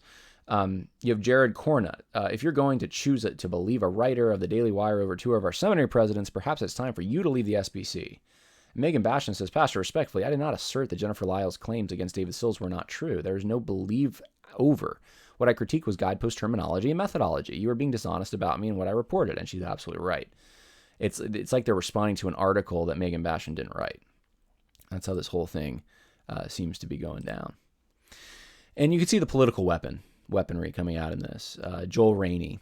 A: You have Jared Cornut. If you're going to choose to believe a writer of the Daily Wire over two of our seminary presidents, perhaps it's time for you to leave the SBC. Megan Basham says, Pastor, respectfully, I did not assert that Jennifer Lyell's claims against David Sills were not true. There is no believe over. What I critique was Guidepost terminology and methodology. You were being dishonest about me and what I reported, and she's absolutely right. It's like they're responding to an article that Megan Basham didn't write. That's how this whole thing seems to be going down. And you can see the political weaponry coming out in this. Joel Rainey,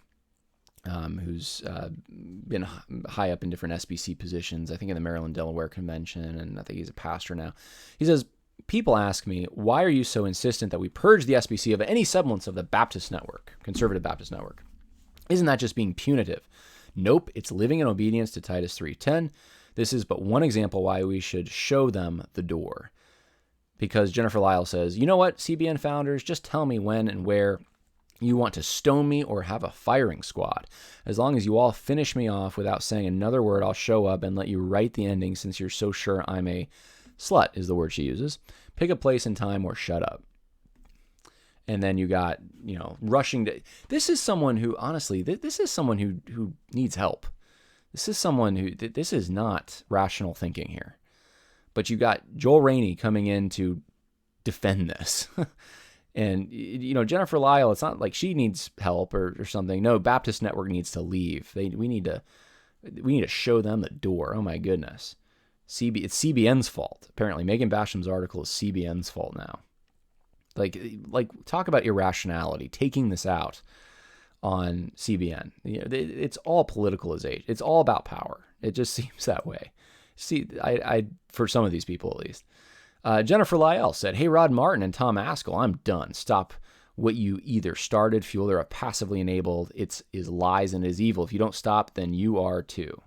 A: who's been high up in different SBC positions, I think in the Maryland-Delaware Convention, and I think he's a pastor now. He says, people ask me, why are you so insistent that we purge the SBC of any semblance of the Baptist network, conservative Baptist network? Isn't that just being punitive? Nope, it's living in obedience to Titus 3:10. This is but one example why we should show them the door. Because Jennifer Lyell says, you know what, CBN founders, just tell me when and where you want to stone me or have a firing squad. As long as you all finish me off without saying another word, I'll show up and let you write the ending since you're so sure I'm a slut, is the word she uses. Pick a place and time or shut up. And then you got, rushing to... This is someone who, honestly, this is someone who needs help. This is someone who... This is not rational thinking here. But you got Joel Rainey coming in to defend this. And, Jennifer Lyell, it's not like she needs help or something. No, Baptist Network needs to leave. We need to show them the door. Oh, my goodness. It's CBN's fault. Apparently, Megan Basham's article is CBN's fault now. Like talk about irrationality, taking this out on CBN. It's all politicalization. It's all about power. It just seems that way. See, I for some of these people at least. Jennifer Lyell said, "Hey, Rod Martin and Tom Askell, I'm done. Stop what you either started, fueled, or are passively enabled. It's lies and is evil. If you don't stop, then you are too."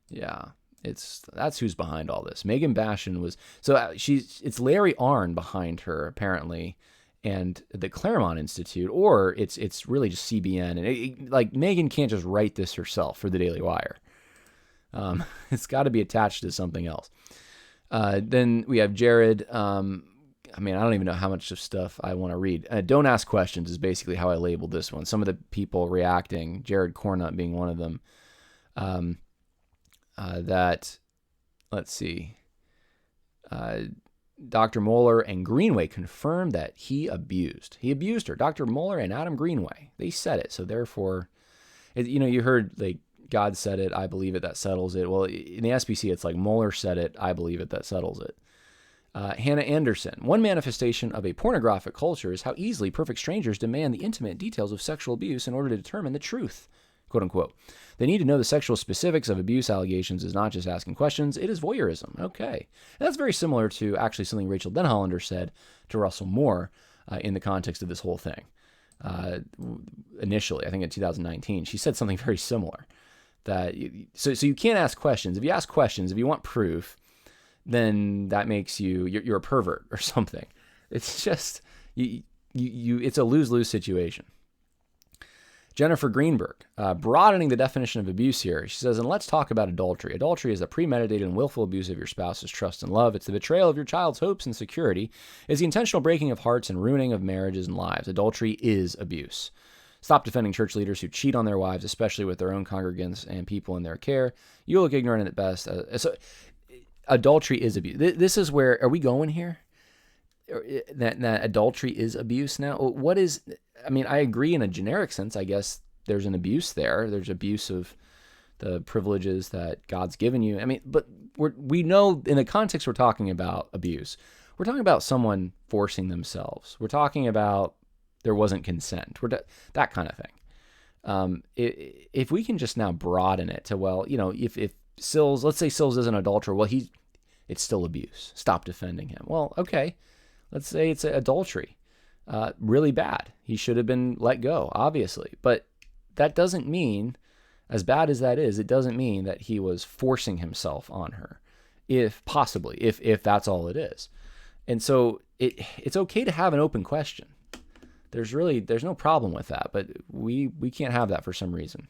A: Yeah, that's who's behind all this. Megan Basham was it's Larry Arnn behind her apparently, and the Claremont Institute, or it's really just CBN. And like Megan can't just write this herself for the Daily Wire. It's got to be attached to something else. Then we have Jared. I don't even know how much of stuff I want to read. Don't ask questions is basically how I labeled this one. Some of the people reacting, Jared Cornut being one of them, let's see, Dr. Moeller and Greenway confirmed that he abused her. Dr. Moeller and Adam Greenway, they said it. So therefore, you heard like God said it, I believe it, that settles it. Well, in the SBC, it's like Moeller said it, I believe it, that settles it. Hannah Anderson, one manifestation of a pornographic culture is how easily perfect strangers demand the intimate details of sexual abuse in order to determine the truth, quote unquote. They need to know the sexual specifics of abuse allegations is not just asking questions, it is voyeurism. Okay. And that's very similar to actually something Rachel Denhollander said to Russell Moore in the context of this whole thing. Initially, I think in 2019, she said something very similar. So you can't ask questions. If you ask questions, if you want proof, then that makes you're a pervert or something. It's just it's a lose-lose situation. Jennifer Greenberg, broadening the definition of abuse here. She says, and let's talk about adultery. Adultery is a premeditated and willful abuse of your spouse's trust and love. It's the betrayal of your child's hopes and security. It's the intentional breaking of hearts and ruining of marriages and lives. Adultery is abuse. Stop defending church leaders who cheat on their wives, especially with their own congregants and people in their care. You look ignorant at best. So adultery is abuse. This is where, are we going here? That adultery is abuse now? What is, I agree in a generic sense. I guess there's an abuse there. There's abuse of the privileges that God's given you. But we know in the context we're talking about abuse, we're talking about someone forcing themselves. We're talking about there wasn't consent. That kind of thing. If we can just now broaden it to, if Sills, let's say Sills is an adulterer, it's still abuse. Stop defending him. Well, okay. Let's say it's adultery. Really bad. He should have been let go, obviously. But that doesn't mean, as bad as that is, it doesn't mean that he was forcing himself on her. If that's all it is. And so it's okay to have an open question. There's no problem with that, but we can't have that for some reason.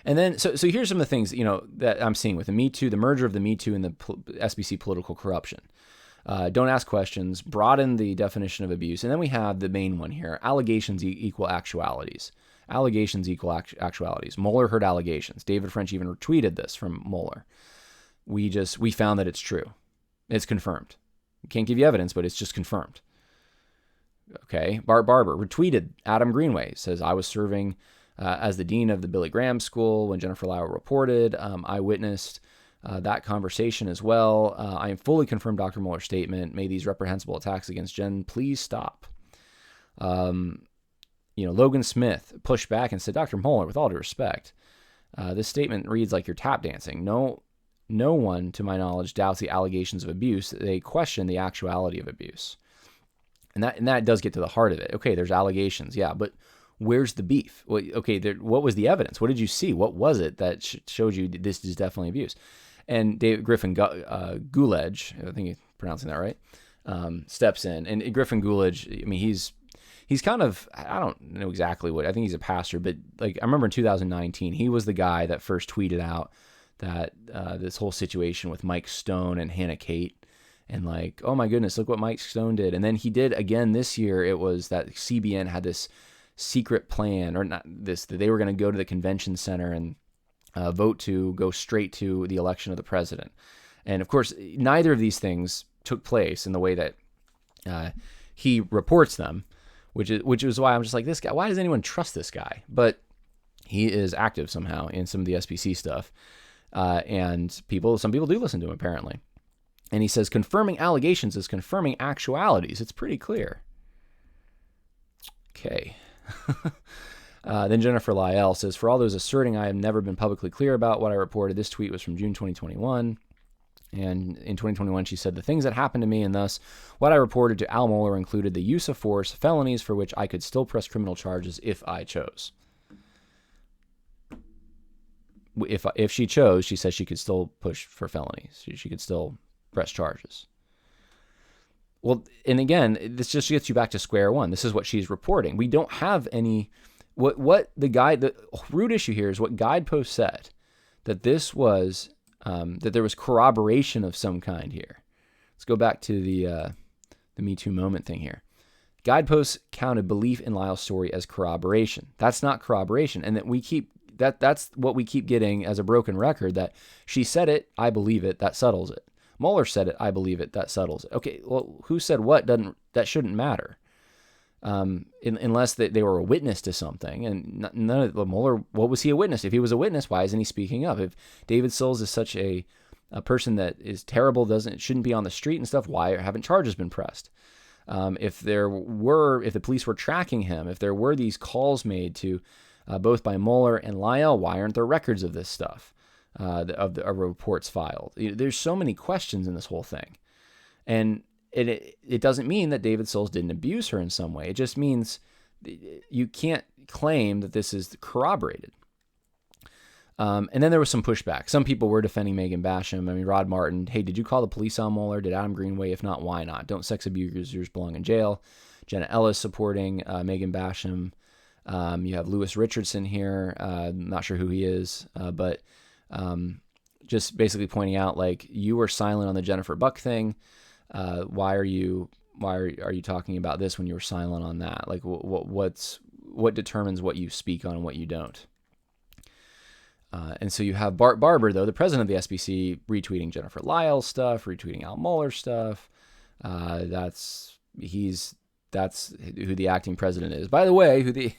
A: And then, so here's some of the things, that I'm seeing with the Me Too, the merger of the Me Too and the SBC political corruption. Don't ask questions, broaden the definition of abuse. And then we have the main one here, allegations equal actualities. Allegations equal actualities. Mueller heard allegations. David French even retweeted this from Mueller. We found that it's true. It's confirmed. We can't give you evidence, but it's just confirmed. Okay, Bart Barber retweeted Adam Greenway, says, I was serving as the dean of the Billy Graham School when Jennifer Lyell reported. I witnessed that conversation as well. I am fully confirmed Dr. Mueller's statement. May these reprehensible attacks against Jen please stop. Logan Smith pushed back and said, Dr. Mueller, with all due respect, this statement reads like you're tap dancing. No one, to my knowledge, doubts the allegations of abuse. They question the actuality of abuse. And that does get to the heart of it. Okay, there's allegations, yeah, but where's the beef? Well, okay, what was the evidence? What did you see? What was it that showed you this is definitely abuse? And David Griffin Guledge, I think he's pronouncing that right, steps in. And Griffin Guledge, he's kind of, I don't know exactly what, I think he's a pastor, but like I remember in 2019, he was the guy that first tweeted out that this whole situation with Mike Stone and Hannah Kate. And like, oh my goodness, look what Mike Stone did. And then he did again this year. It was that CBN had this secret plan, or not this, that they were going to go to the convention center and vote to go straight to the election of the president. And of course, neither of these things took place in the way that he reports them, which is why I'm just like, this guy, why does anyone trust this guy? But he is active somehow in some of the SBC stuff. And some people do listen to him, apparently. And he says, confirming allegations is confirming actualities. It's pretty clear. Okay. Then Jennifer Lyell says, for all those asserting I have never been publicly clear about what I reported, this tweet was from June 2021. And in 2021, she said, the things that happened to me and thus what I reported to Al Mohler included the use of force, felonies for which I could still press criminal charges if I chose. If she chose, she says she could still push for felonies. She could still press charges. Well, and again, this just gets you back to square one. This is what she's reporting. We don't have any, the root issue here is what Guidepost said, that this was, that there was corroboration of some kind here. Let's go back to the Me Too moment thing here. Guidepost counted belief in Lyell's story as corroboration. That's not corroboration. And that's what we keep getting as a broken record, that she said it, I believe it, that settles it. Mueller said it, I believe it, that settles it. Okay, well, who said what that shouldn't matter. Unless they were a witness to something. And none of Mueller, what was he a witness? If he was a witness, why isn't he speaking up? If David Sills is such a person that is terrible, shouldn't be on the street and stuff, why haven't charges been pressed? If the police were tracking him, if there were these calls made to both by Mueller and Lyell, why aren't there records of this stuff, of reports filed? There's so many questions in this whole thing. And it doesn't mean that David Sills didn't abuse her in some way. It just means you can't claim that this is corroborated. And then there was some pushback. Some people were defending Megan Basham. I mean, Rod Martin, hey, did you call the police on Mueller? Did Adam Greenway? If not, why not? Don't sex abusers belong in jail? Jenna Ellis supporting Megan Basham. You have Lewis Richardson here. Not sure who he is, but just basically pointing out, like, you were silent on the Jennifer Buck thing. Why are you talking about this when you were silent on that? Like, what determines what you speak on and what you don't? And so you have Bart Barber, though, the president of the SBC, retweeting Jennifer Lyell stuff, retweeting Al Mohler stuff. That's who the acting president is. By the way,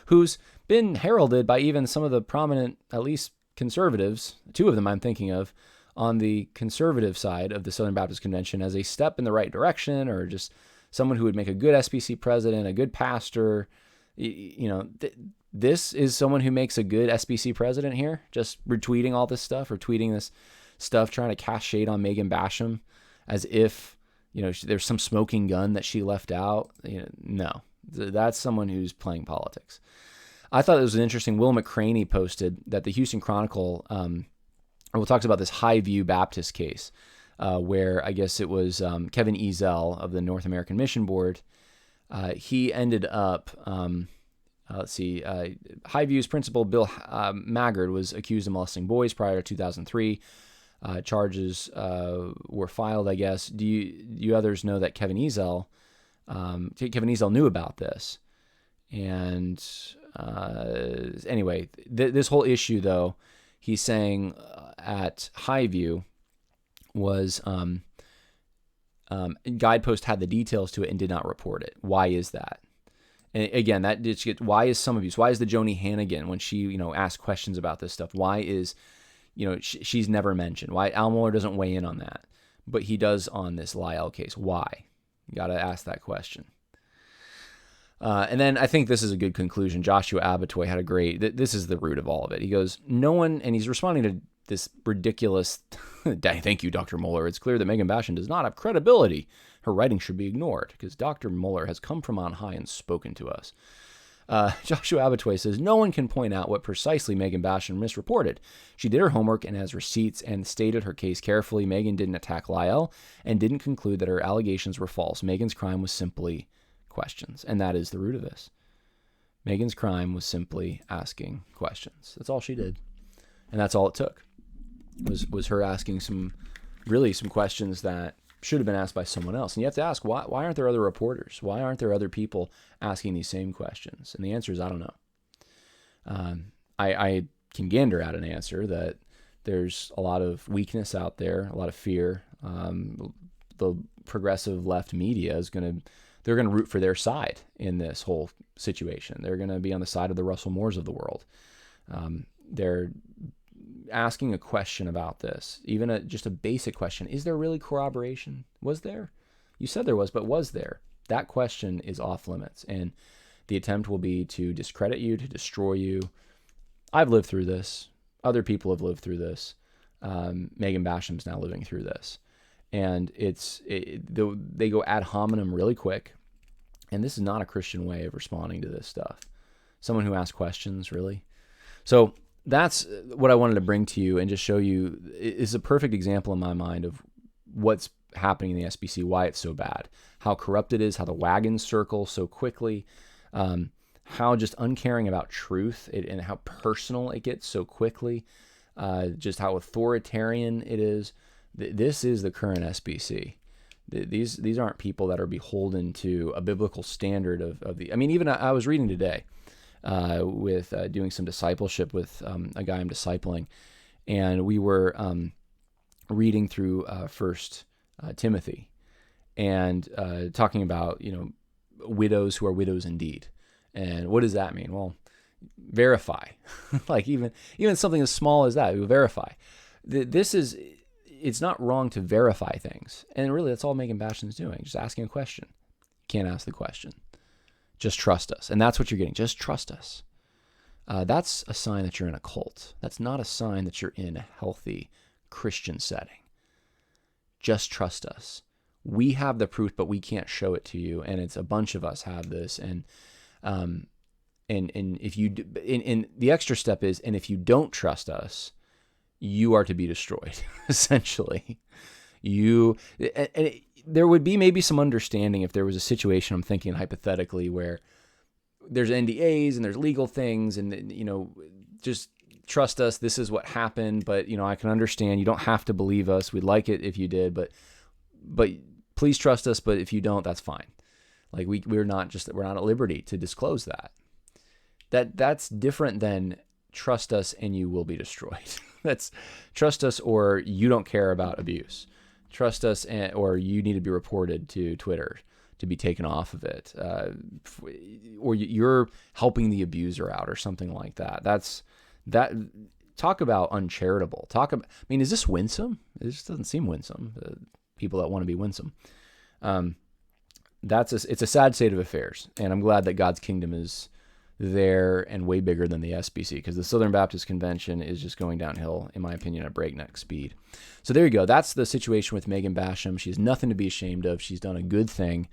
A: who's been heralded by even some of the prominent, at least conservatives, two of them I'm thinking of, on the conservative side of the Southern Baptist Convention as a step in the right direction, or just someone who would make a good SBC president, a good pastor. This is someone who makes a good SBC president here, just retweeting all this stuff, or tweeting this stuff, trying to cast shade on Megan Basham as if, there's some smoking gun that she left out. No, that's someone who's playing politics. I thought it was an interesting, Will McCraney posted that the Houston Chronicle, talks about this Highview Baptist case, where I guess it was Kevin Ezel of the North American Mission Board. He ended up, Highview's principal, Bill Maggard, was accused of molesting boys prior to 2003. Charges were filed, I guess. Do you others know that Kevin Ezel knew about this? And anyway, this whole issue, though, he's saying at Highview was Guidepost had the details to it and did not report it. Why is that? And again, why is some abuse? Why is the Joni Hannigan, when she asked questions about this stuff, why is she's never mentioned? Why Al Mohler doesn't weigh in on that, but he does on this Lyell case? Why? You got to ask that question. And then I think this is a good conclusion. Joshua Abatoy had this is the root of all of it. He goes, and he's responding to this ridiculous, thank you, Dr. Mueller. It's clear that Megan Basham does not have credibility. Her writing should be ignored because Dr. Mueller has come from on high and spoken to us. Joshua Abatoy says, no one can point out what precisely Megan Basham misreported. She did her homework and has receipts and stated her case carefully. Megan didn't attack Lyell and didn't conclude that her allegations were false. Megan's crime was simply questions. And that is the root of this. Megan's crime was simply asking questions. That's all she did. And that's all it took, was her asking some questions that should have been asked by someone else. And you have to ask, why aren't there other reporters? Why aren't there other people asking these same questions? And the answer is, I don't know. I can gander at an answer that there's a lot of weakness out there, a lot of fear. The progressive left media they're going to root for their side in this whole situation. They're going to be on the side of the Russell Moores of the world. asking a question about this, even just a basic question, is there really corroboration? Was there? You said there was, but was there? That question is off limits, and the attempt will be to discredit you, to destroy you. I've lived through this. Other people have lived through this. Megan Basham's now living through this. And they go ad hominem really quick. And this is not a Christian way of responding to this stuff. Someone who asks questions, really. So that's what I wanted to bring to you and just show you. Is a perfect example in my mind of what's happening in the SBC, why it's so bad, how corrupt it is, how the wagons circle so quickly, how just uncaring about truth and how personal it gets so quickly, just how authoritarian it is. This is the current SBC. These aren't people that are beholden to a biblical standard of the. I mean, even I was reading today with doing some discipleship with a guy I'm discipling, and we were reading through First Timothy, and talking about widows who are widows indeed. And what does that mean? Well, verify. Like even something as small as that, you verify. It's not wrong to verify things. And really that's all Megan Basham's doing, just asking a question. You can't ask the question. Just trust us. And that's what you're getting. Just trust us. That's a sign that you're in a cult. That's not a sign that you're in a healthy Christian setting. Just trust us. We have the proof, but we can't show it to you. And it's a bunch of us have this. And if you, and the extra step is, and if you don't trust us, you are to be destroyed. Essentially, there would be maybe some understanding if there was a situation, I'm thinking hypothetically, where there's NDAs and there's legal things, and just trust us. This is what happened, but I can understand. You don't have to believe us. We'd like it if you did, but please trust us. But if you don't, that's fine. Like we're not at liberty to disclose that. That's different than trust us and you will be destroyed. That's trust us or you don't care about abuse. Trust us or you need to be reported to Twitter to be taken off of it, or you're helping the abuser out or something like that. Talk about uncharitable. Is this winsome? It just doesn't seem winsome. People that want to be winsome. It's a sad state of affairs, and I'm glad that God's kingdom is there and way bigger than the SBC, because the Southern Baptist Convention is just going downhill, in my opinion, at breakneck speed. So there you go. That's the situation with Megan Basham. She has nothing to be ashamed of. She's done a good thing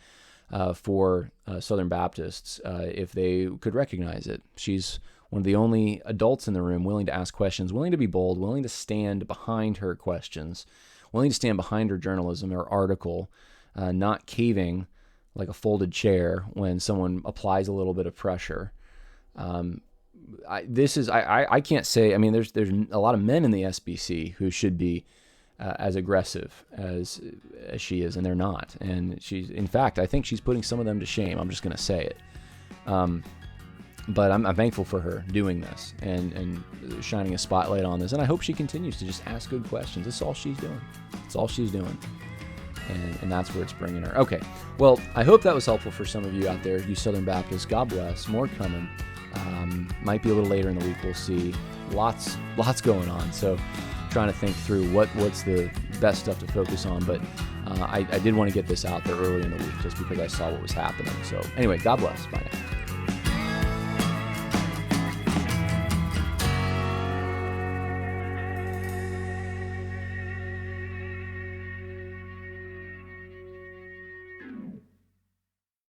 A: for Southern Baptists if they could recognize it. She's one of the only adults in the room willing to ask questions, willing to be bold, willing to stand behind her questions, willing to stand behind her journalism or article, not caving like a folded chair when someone applies a little bit of pressure. I can't say. There's a lot of men in the SBC who should be as aggressive as she is, and they're not. And in fact, I think she's putting some of them to shame. I'm just going to say it. But I'm thankful for her doing this and shining a spotlight on this. And I hope she continues to just ask good questions. That's all she's doing. That's all she's doing. And that's where it's bringing her. Okay. Well, I hope that was helpful for some of you out there, you Southern Baptists. God bless. More coming. Might be a little later in the week. We'll see. Lots going on. So trying to think through what's the best stuff to focus on. But I did want to get this out there early in the week just because I saw what was happening. So anyway, God bless. Bye now.